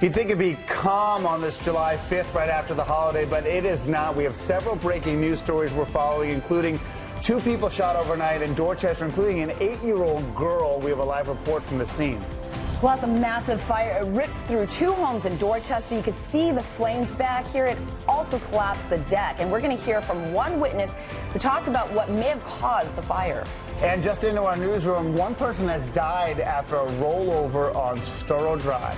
You'd think it'd be calm on this July 5th right after the holiday, but it is not. We have several breaking news stories we're following, including 2 people shot overnight in Dorchester, including an 8-year-old girl. We have a live report from the scene. Plus, a massive fire rips through 2 homes in Dorchester. You could see the flames back here. It also collapsed the deck. And we're going to hear from one witness who talks about what may have caused the fire. And just into our newsroom, one person has died after a rollover on Storrow Drive.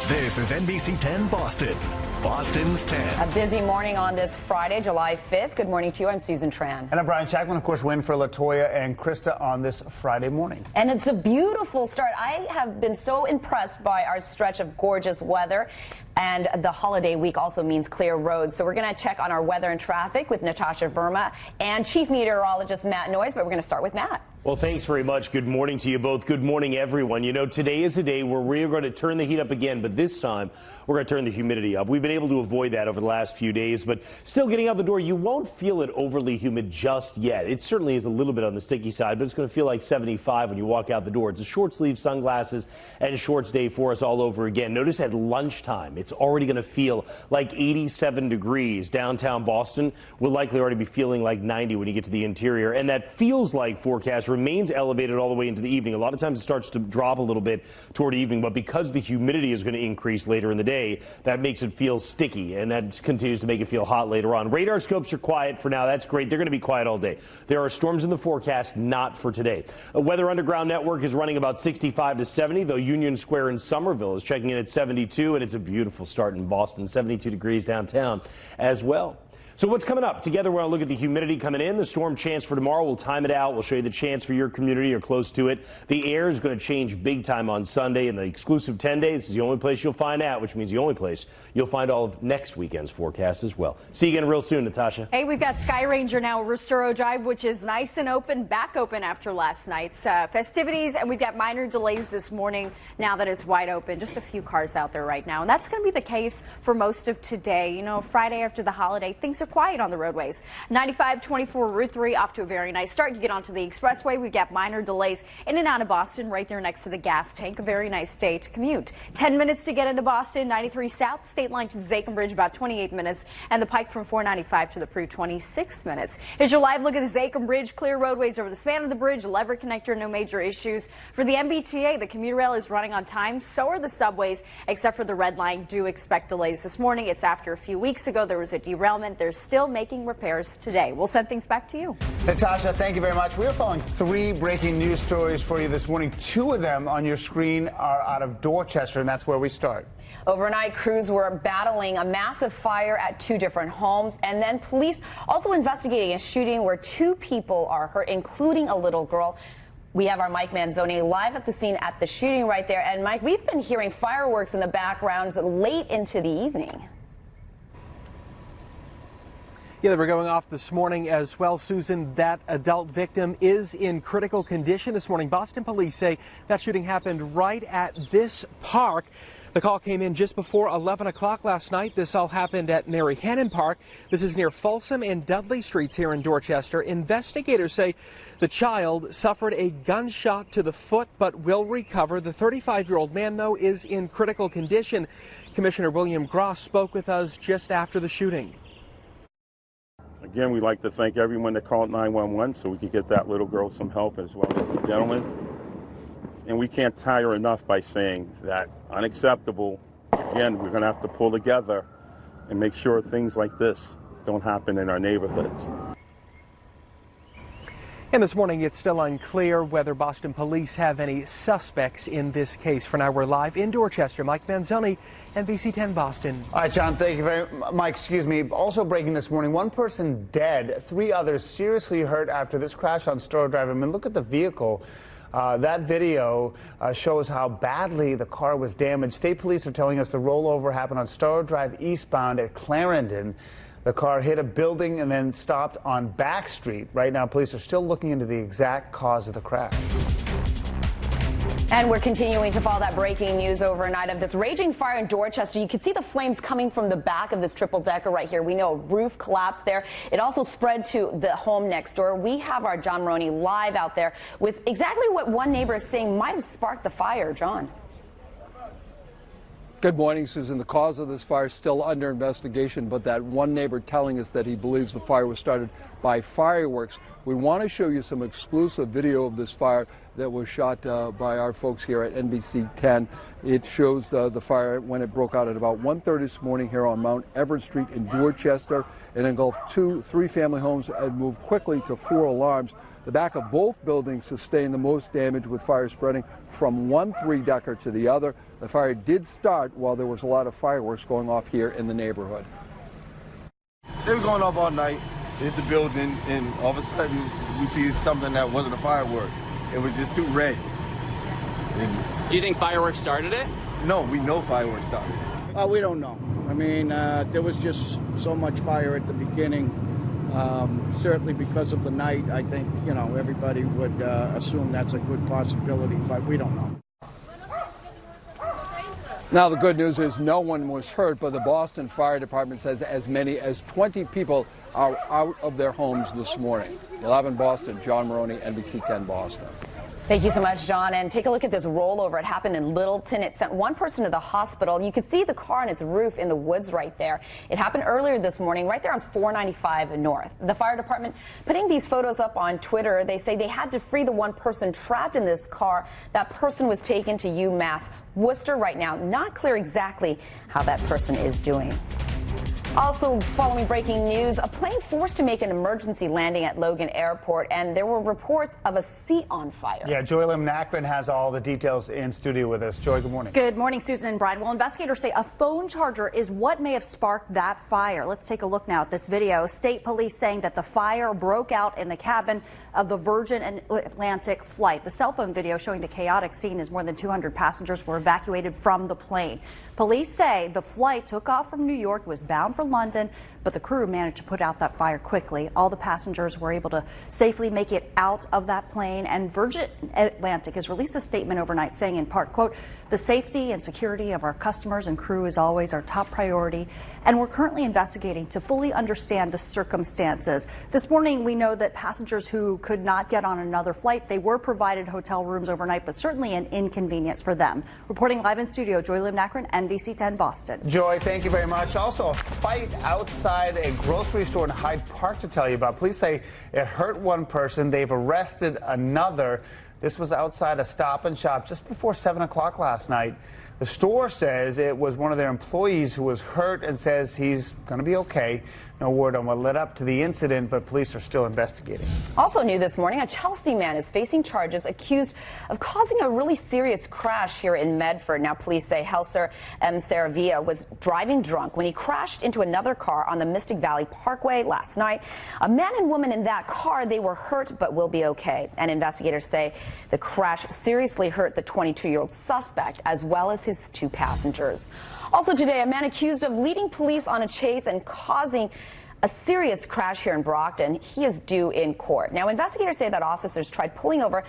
This is NBC 10 Boston. Boston's 10. A busy morning on this Friday, July 5th. Good morning to you. I'm Susan Tran. And I'm Brian Shackman. Of course, win for Latoya and Krista on this Friday morning. And it's a beautiful start. I have been so impressed by our stretch of gorgeous weather. And the holiday week also means clear roads. So we're going to check on our weather and traffic with Natasha Verma and Chief Meteorologist Matt Noyes. But we're going to start with Matt. Well, thanks very much. Good morning to you both. Good morning, everyone. You know, today is a day where we're going to turn the heat up again, but this time we're going to turn the humidity up. We've been able to avoid that over the last few days, but still getting out the door, you won't feel it overly humid just yet. It certainly is a little bit on the sticky side, but it's going to feel like 75 when you walk out the door. It's a short sleeve, sunglasses, and shorts day for us all over again. Notice at lunchtime, it's already going to feel like 87 degrees. Downtown Boston will likely already be feeling like 90 when you get to the interior, and that feels like forecast remains elevated all the way into the evening. A lot of times it starts to drop a little bit toward evening, but because the humidity is going to increase later in the day, that makes it feel sticky, and that continues to make it feel hot later on. Radar scopes are quiet for now. That's great. They're going to be quiet all day. There are storms in the forecast, not for today. A Weather Underground network is running about 65 to 70, though Union Square in Somerville is checking in at 72, and it's a beautiful start in Boston. 72 degrees downtown as well. So what's coming up? Together, we're going to look at the humidity coming in, the storm chance for tomorrow. We'll time it out. We'll show you the chance for your community or close to it. The air is going to change big time on Sunday in the exclusive 10 days. This is the only place you'll find out, which means the only place you'll find all of next weekend's forecast as well. See you again real soon, Natasha. Hey, we've got Sky Ranger now, Storrow Drive, which is nice and open, back open after last night's festivities. And we've got minor delays this morning now that it's wide open. Just a few cars out there right now. And that's going to be the case for most of today. You know, Friday after the holiday, things are quiet on the roadways. 95-24 Route 3 off to a very nice start. You get onto the expressway, we've got minor delays in and out of Boston right there next to the gas tank. A very nice day to commute. 10 minutes to get into Boston. 93 South, State Line to the Zachem Bridge, about 28 minutes. And the Pike from 495 to the Prue, 26 minutes. Here's your live look at the Zachem Bridge. Clear roadways over the span of the bridge. Lever connector, no major issues. For the MBTA, the commuter rail is running on time. So are the subways, except for the Red Line. Do expect delays this morning. It's after a few weeks ago there was a derailment. They're still making repairs today. We'll send things back to you. Natasha, thank you very much. We are following 3 breaking news stories for you this morning. 2 of them on your screen are out of Dorchester, and that's where we start. Overnight, crews were battling a massive fire at 2 different homes, and then police also investigating a shooting where 2 people are hurt, including a little girl. We have our Mike Manzoni live at the scene at the shooting right there. And Mike, we've been hearing fireworks in the background late into the evening. Yeah, they were going off this morning as well, Susan. That adult victim is in critical condition this morning. Boston police say that shooting happened right at this park. The call came in just before 11 o'clock last night. This all happened at Mary Hannon Park. This is near Folsom and Dudley Streets here in Dorchester. Investigators say the child suffered a gunshot to the foot but will recover. The 35-year-old man, though, is in critical condition. Commissioner William Gross spoke with us just after the shooting. Again, we'd like to thank everyone that called 911 so we could get that little girl some help, as well as the gentleman. And we can't tire enough by saying that unacceptable. Again, we're going to have to pull together and make sure things like this don't happen in our neighborhoods. And this morning, it's still unclear whether Boston police have any suspects in this case. For now, we're live in Dorchester. Mike Manzoni, NBC 10 Boston. All right, John, thank you very much. Mike, excuse me. Also breaking this morning, 1 person dead, 3 others seriously hurt after this crash on Storrow Drive. I mean, look at the vehicle. That video shows how badly the car was damaged. State police are telling us the rollover happened on Storrow Drive eastbound at Clarendon. The car hit a building and then stopped on Back Street. Right now, police are still looking into the exact cause of the crash. And we're continuing to follow that breaking news overnight of this raging fire in Dorchester. You can see the flames coming from the back of this triple-decker right here. We know a roof collapsed there. It also spread to the home next door. We have our John Maroney live out there with exactly what one neighbor is saying might have sparked the fire. John. Good morning, Susan. The cause of this fire is still under investigation, but that one neighbor telling us that he believes the fire was started by fireworks. We want to show you some exclusive video of this fire that was shot by our folks here at NBC 10. It shows the fire when it broke out at about 1:30 this morning here on Mount Everett Street in Dorchester. It engulfed three family homes and moved quickly to 4 alarms. The back of both buildings sustained the most damage, with fire spreading from one three-decker to the other. The fire did start while there was a lot of fireworks going off here in the neighborhood. They were going off all night, hit the building, and all of a sudden we see something that wasn't a firework. It was just too red. Do you think fireworks started it? No, we know fireworks started it. We don't know. I mean, there was just so much fire at the beginning. Certainly because of the night, I think, you know, everybody would assume that's a good possibility, but we don't know. Now, the good news is no one was hurt, but the Boston Fire Department says as many as 20 people are out of their homes this morning. 11 Boston, John Maroney, NBC 10 Boston. Thank you so much, John. And take a look at this rollover. It happened in Littleton. It sent one person to the hospital. You could see the car and its roof in the woods right there. It happened earlier this morning, right there on 495 North. The fire department putting these photos up on Twitter. They say they had to free the one person trapped in this car. That person was taken to UMass Worcester right now. Not clear exactly how that person is doing. Also, following breaking news, a plane forced to make an emergency landing at Logan Airport, and there were reports of a seat on fire. Yeah, Joy Lim Nakrin has all the details in studio with us. Joy, good morning. Good morning, Susan and Brian. Well, investigators say a phone charger is what may have sparked that fire. Let's take a look now at this video. State police saying that the fire broke out in the cabin of the Virgin Atlantic flight. The cell phone video showing the chaotic scene as more than 200 passengers were evacuated from the plane. Police say the flight took off from New York, was bound for London, but the crew managed to put out that fire quickly. All the passengers were able to safely make it out of that plane, and Virgin Atlantic has released a statement overnight saying in part, quote, "The safety and security of our customers and crew is always our top priority, and we're currently investigating to fully understand the circumstances." This morning, we know that passengers who could not get on another flight, they were provided hotel rooms overnight, but certainly an inconvenience for them. Reporting live in studio, Joy Lim Nakrin, NBC 10 Boston. Joy, thank you very much. Also, a fight outside a grocery store in Hyde Park to tell you about. Police say it hurt one person. They've arrested another. This was outside a Stop and Shop just before 7 o'clock last night. The store says it was one of their employees who was hurt and says he's going to be okay. No word on what led up to the incident, but police are still investigating. Also new this morning, a Chelsea man is facing charges accused of causing a really serious crash here in Medford. Now, police say Helser M. Saravia was driving drunk when he crashed into another car on the Mystic Valley Parkway last night. A man and woman in that car, they were hurt but will be okay. And investigators say the crash seriously hurt the 22-year-old suspect as well as his 2 passengers. Also today, a man accused of leading police on a chase and causing a serious crash here in Brockton. He is due in court. Now, investigators say that officers tried pulling over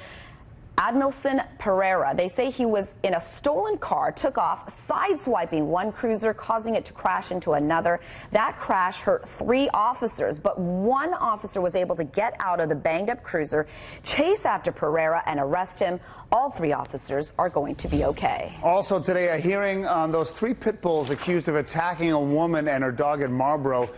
Admilson Pereira. They say he was in a stolen car, took off, sideswiping one cruiser, causing it to crash into another. That crash hurt 3 officers, but one officer was able to get out of the banged-up cruiser, chase after Pereira, and arrest him. All 3 officers are going to be okay. Also today, a hearing on those 3 pit bulls accused of attacking a woman and her dog in Marlboro.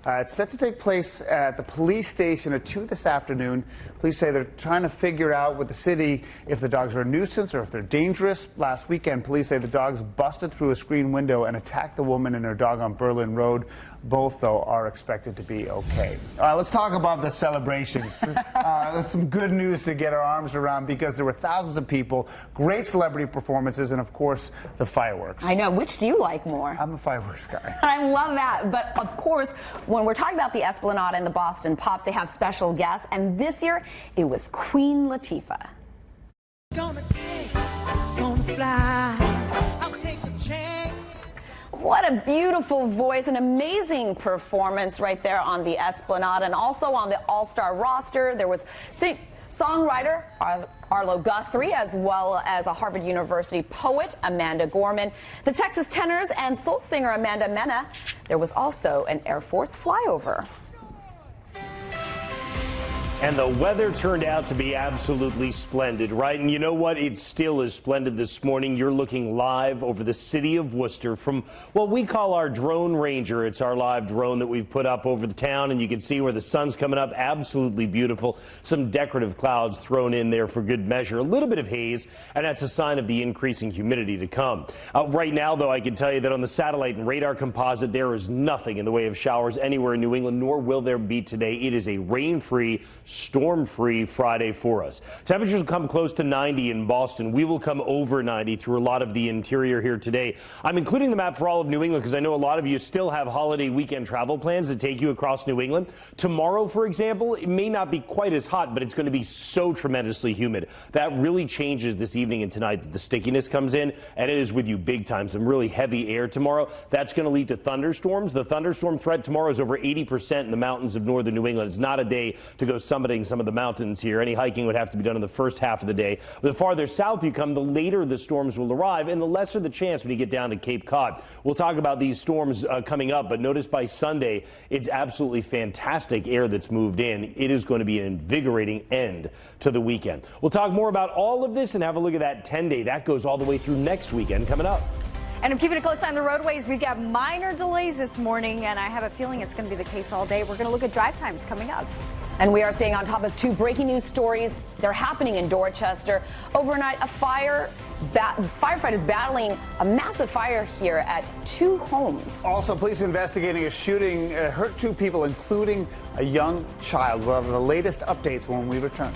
It's set to take place at the police station at 2 this afternoon. Police say they're trying to figure out with the city if the dogs are a nuisance or if they're dangerous. Last weekend, police say the dogs busted through a screen window and attacked the woman and her dog on Berlin Road. Both, though, are expected to be okay. Let's talk about the celebrations. That's some good news to get our arms around because there were thousands of people, great celebrity performances, and, of course, the fireworks. I know. Which do you like more? I'm a fireworks guy. I love that. But, of course, when we're talking about the Esplanade and the Boston Pops, they have special guests. And this year, it was Queen Latifah. Gonna dance, gonna fly, I'll take a chance. What a beautiful voice, an amazing performance right there on the Esplanade. And also on the all-star roster, there was songwriter Arlo Guthrie, as well as a Harvard University poet, Amanda Gorman, the Texas tenors, and soul singer Amanda Mena. There was also an Air Force flyover. And the weather turned out to be absolutely splendid, right? And you know what? It still is splendid this morning. You're looking live over the city of Worcester from what we call our drone ranger. It's our live drone that we've put up over the town, and you can see where the sun's coming up. Absolutely beautiful. Some decorative clouds thrown in there for good measure. A little bit of haze, and that's a sign of the increasing humidity to come. Right now, though, I can tell you that on the satellite and radar composite, there is nothing in the way of showers anywhere in New England, nor will there be today. It is a rain-free, storm-free Friday for us. Temperatures will come close to 90 in Boston. We will come over 90 through a lot of the interior here today. I'm including the map for all of New England because I know a lot of you still have holiday weekend travel plans that take you across New England. Tomorrow, for example, it may not be quite as hot, but it's going to be so tremendously humid. That really changes this evening and tonight. The stickiness comes in, and it is with you big time. Some really heavy air tomorrow. That's going to lead to thunderstorms. The thunderstorm threat tomorrow is over 80% in the mountains of northern New England. It's not a day to go summiting some of the mountains here. Any hiking would have to be done in the first half of the day. The farther south you come, the later the storms will arrive, and the lesser the chance when you get down to Cape Cod. We'll talk about these storms coming up, but notice by Sunday, it's absolutely fantastic air that's moved in. It is going to be an invigorating end to the weekend. We'll talk more about all of this and have a look at that 10-day. That goes all the way through next weekend coming up. And I'm keeping a close eye on the roadways. We've got minor delays this morning, and I have a feeling it's going to be the case all day. We're going to look at drive times coming up. And we are staying on top of two breaking news stories. They're happening in Dorchester. Overnight, firefighters battling a massive fire here at two homes. Also, police investigating a shooting hurt two people, including a young child. We'll have the latest updates when we return.